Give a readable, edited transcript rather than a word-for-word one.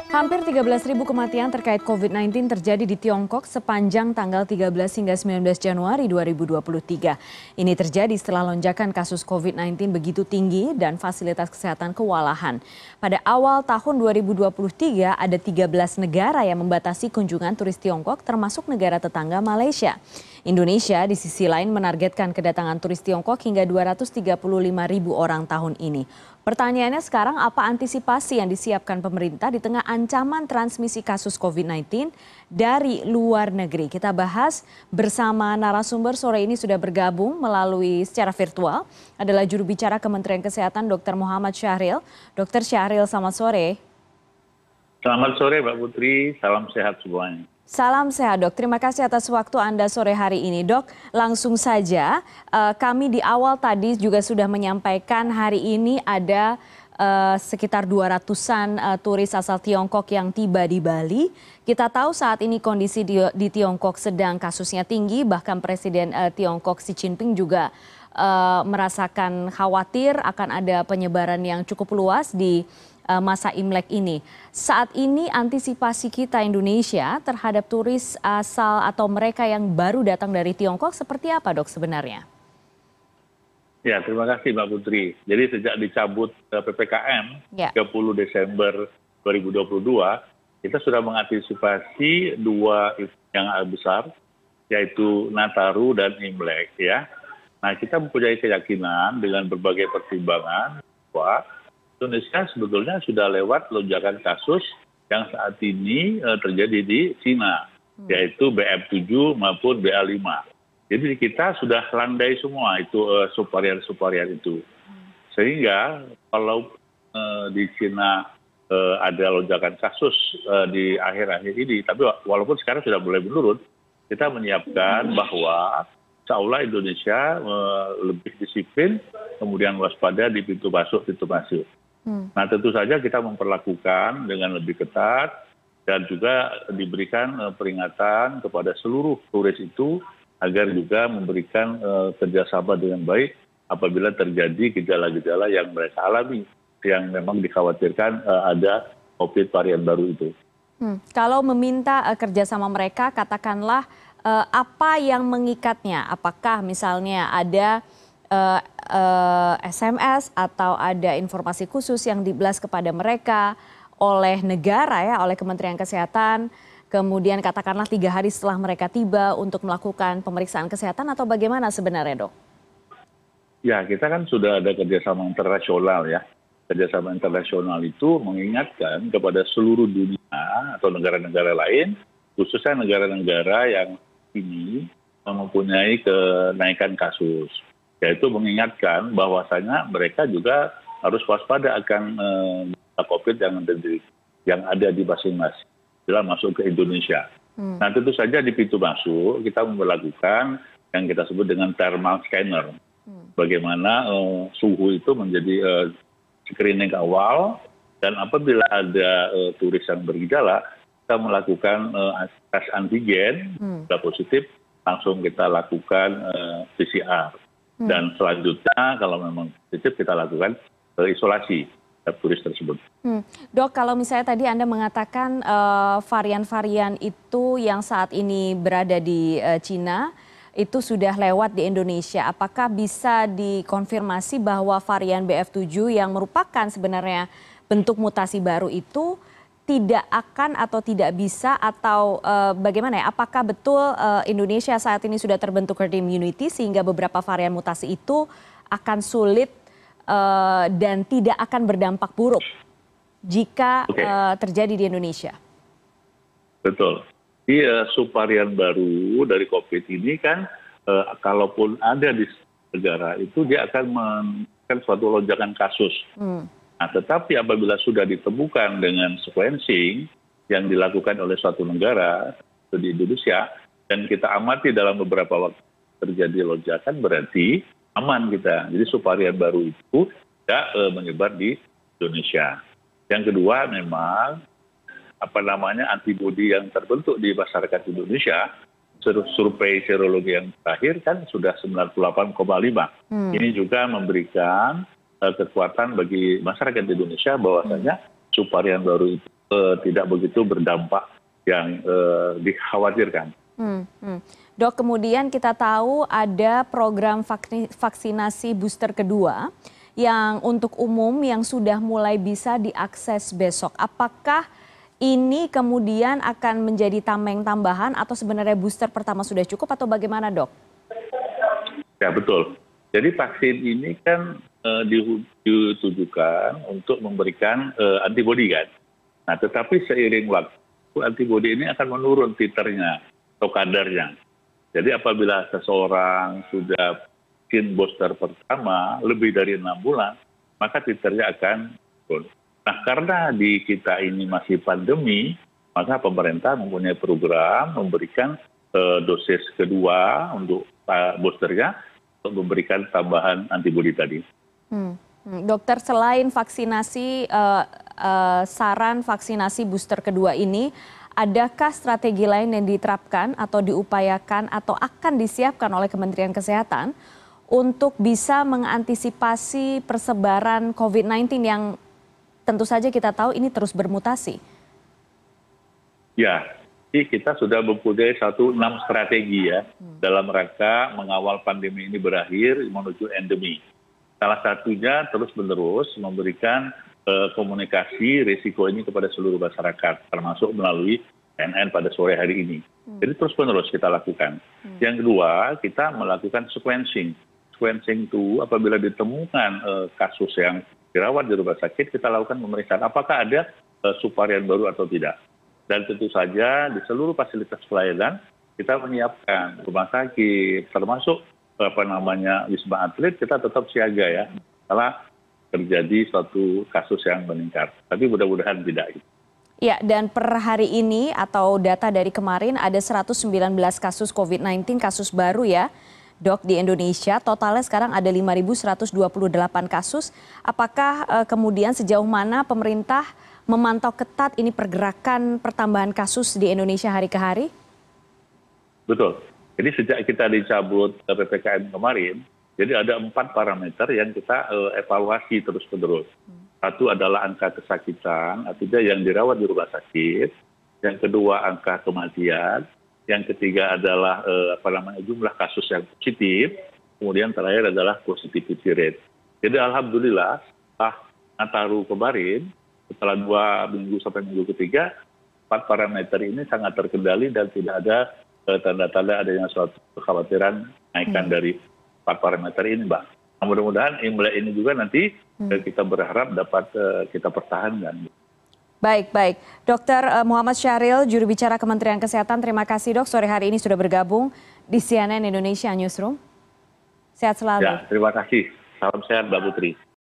Hampir 13.000 kematian terkait COVID-19 terjadi di Tiongkok sepanjang tanggal 13 hingga 19 Januari 2023. Ini terjadi setelah lonjakan kasus COVID-19 begitu tinggi dan fasilitas kesehatan kewalahan. Pada awal tahun 2023 ada 13 negara yang membatasi kunjungan turis Tiongkok termasuk negara tetangga Malaysia. Indonesia di sisi lain menargetkan kedatangan turis Tiongkok hingga 235.000 orang tahun ini. Pertanyaannya sekarang, apa antisipasi yang disiapkan pemerintah di tengah ancaman transmisi kasus COVID-19 dari luar negeri? Kita bahas bersama narasumber sore ini sudah bergabung melalui secara virtual. Adalah juru bicara Kementerian Kesehatan Dr. Muhammad Syahril. Dr. Syahril, selamat sore. Selamat sore Mbak Putri, salam sehat semuanya. Salam sehat dok, terima kasih atas waktu Anda sore hari ini. Dok, langsung saja kami di awal tadi juga sudah menyampaikan hari ini ada sekitar 200-an turis asal Tiongkok yang tiba di Bali. Kita tahu saat ini kondisi di Tiongkok sedang kasusnya tinggi, bahkan Presiden Tiongkok Xi Jinping juga merasakan khawatir akan ada penyebaran yang cukup luas di masa Imlek ini. Saat ini antisipasi kita Indonesia terhadap turis asal atau mereka yang baru datang dari Tiongkok seperti apa dok sebenarnya? Ya, terima kasih Mbak Putri. Jadi sejak dicabut PPKM 30 Desember 2022, kita sudah mengantisipasi dua yang besar, yaitu Nataru dan Imlek. Ya. Nah, kita mempunyai keyakinan dengan berbagai pertimbangan bahwa Indonesia sebetulnya sudah lewat lonjakan kasus yang saat ini terjadi di Cina, yaitu BF7 maupun BA5. Jadi kita sudah landai semua itu subvarian-subvarian itu. Sehingga kalau di Cina ada lonjakan kasus di akhir-akhir ini, tapi walaupun sekarang sudah mulai menurun, kita menyiapkan bahwa insya Allah Indonesia lebih disiplin, kemudian waspada di pintu masuk. Nah tentu saja kita memperlakukan dengan lebih ketat dan juga diberikan peringatan kepada seluruh turis itu agar juga memberikan kerjasama dengan baik apabila terjadi gejala-gejala yang mereka alami yang memang dikhawatirkan ada COVID varian baru itu. Kalau meminta kerjasama mereka, katakanlah apa yang mengikatnya? Apakah misalnya ada SMS atau ada informasi khusus yang dibelas kepada mereka oleh negara ya, oleh Kementerian Kesehatan, kemudian katakanlah 3 hari setelah mereka tiba untuk melakukan pemeriksaan kesehatan atau bagaimana sebenarnya dok? Ya, kita kan sudah ada kerjasama internasional ya. Kerjasama internasional itu mengingatkan kepada seluruh dunia atau negara-negara lain, khususnya negara-negara yang ini mempunyai kenaikan kasus. Yaitu mengingatkan bahwasanya mereka juga harus waspada akan COVID yang ada di masing-masing bila masuk ke Indonesia. Nah tentu saja di pintu masuk kita memperlakukan yang kita sebut dengan thermal scanner. Bagaimana suhu itu menjadi screening awal dan apabila ada turis yang bergejala, kita melakukan tes antigen, bila positif langsung kita lakukan PCR. Dan selanjutnya kalau memang positif kita lakukan isolasi turis tersebut. Dok, kalau misalnya tadi Anda mengatakan varian-varian itu yang saat ini berada di Cina itu sudah lewat di Indonesia, apakah bisa dikonfirmasi bahwa varian BF7 yang merupakan sebenarnya bentuk mutasi baru itu tidak akan atau tidak bisa atau bagaimana ya? Apakah betul Indonesia saat ini sudah terbentuk herd immunity sehingga beberapa varian mutasi itu akan sulit dan tidak akan berdampak buruk jika terjadi di Indonesia? Betul. Subvarian baru dari COVID ini kan kalaupun ada di negara itu dia akan memberikan suatu lonjakan kasus. Nah, tetapi apabila sudah ditemukan dengan sequencing yang dilakukan oleh suatu negara di Indonesia dan kita amati dalam beberapa waktu terjadi lonjakan berarti aman kita. Jadi subvarian baru itu tidak menyebar di Indonesia. Yang kedua memang antibodi yang terbentuk di masyarakat Indonesia, survei serologi yang terakhir kan sudah 98,5. Ini juga memberikan kekuatan bagi masyarakat Indonesia bahwasanya subvarian baru itu tidak begitu berdampak yang dikhawatirkan. Dok, kemudian kita tahu ada program vaksinasi booster kedua yang untuk umum yang sudah mulai bisa diakses besok. Apakah ini kemudian akan menjadi tameng tambahan atau sebenarnya booster pertama sudah cukup atau bagaimana, Dok? Ya, betul. Jadi vaksin ini kan ditujukan untuk memberikan antibodi kan. Nah, tetapi seiring waktu antibodi ini akan menurun titernya atau kadarnya. Jadi apabila seseorang sudah vaksin booster pertama lebih dari 6 bulan, maka titernya akan turun. Nah, karena di kita ini masih pandemi, maka pemerintah mempunyai program memberikan dosis kedua untuk boosternya untuk memberikan tambahan antibodi tadi. Dokter, selain vaksinasi, saran vaksinasi booster kedua ini, adakah strategi lain yang diterapkan atau diupayakan atau akan disiapkan oleh Kementerian Kesehatan untuk bisa mengantisipasi persebaran COVID-19 yang tentu saja kita tahu ini terus bermutasi? Ya, kita sudah mempunyai 6 strategi ya dalam rangka mengawal pandemi ini berakhir menuju endemi. Salah satunya terus-menerus memberikan komunikasi risiko ini kepada seluruh masyarakat, termasuk melalui CNN pada sore hari ini. Jadi terus-menerus kita lakukan. Yang kedua, kita melakukan sequencing. Sequencing itu apabila ditemukan kasus yang dirawat di rumah sakit, kita lakukan pemeriksaan apakah ada subvarian baru atau tidak. Dan tentu saja di seluruh fasilitas pelayanan kita menyiapkan rumah sakit, termasuk Wisma Atlet, kita tetap siaga ya. Setelah terjadi suatu kasus yang meningkat. Tapi mudah-mudahan tidak. Ya, dan per hari ini atau data dari kemarin ada 119 kasus COVID-19, kasus baru ya, Dok, di Indonesia. Totalnya sekarang ada 5.128 kasus. Apakah kemudian sejauh mana pemerintah memantau ketat ini pergerakan pertambahan kasus di Indonesia hari ke hari? Betul. Jadi sejak kita dicabut PPKM kemarin, jadi ada 4 parameter yang kita evaluasi terus-menerus. Satu adalah angka kesakitan, artinya yang dirawat di rumah sakit. Yang kedua angka kematian. Yang ketiga adalah jumlah kasus yang positif. Kemudian terakhir adalah positivity rate. Jadi alhamdulillah setelah Nataru kemarin, setelah 2 minggu sampai minggu ketiga, 4 parameter ini sangat terkendali dan tidak ada tanda-tanda adanya suatu kekhawatiran naikkan dari 4 parameter ini, Mbak. Nah, mudah-mudahan Imlek ini juga nanti kita berharap dapat kita pertahankan. Baik. Dokter Muhammad Syahril, juru bicara Kementerian Kesehatan, terima kasih Dok sore hari ini sudah bergabung di CNN Indonesia Newsroom. Sehat selalu. Ya, terima kasih. Salam sehat Mbak Putri.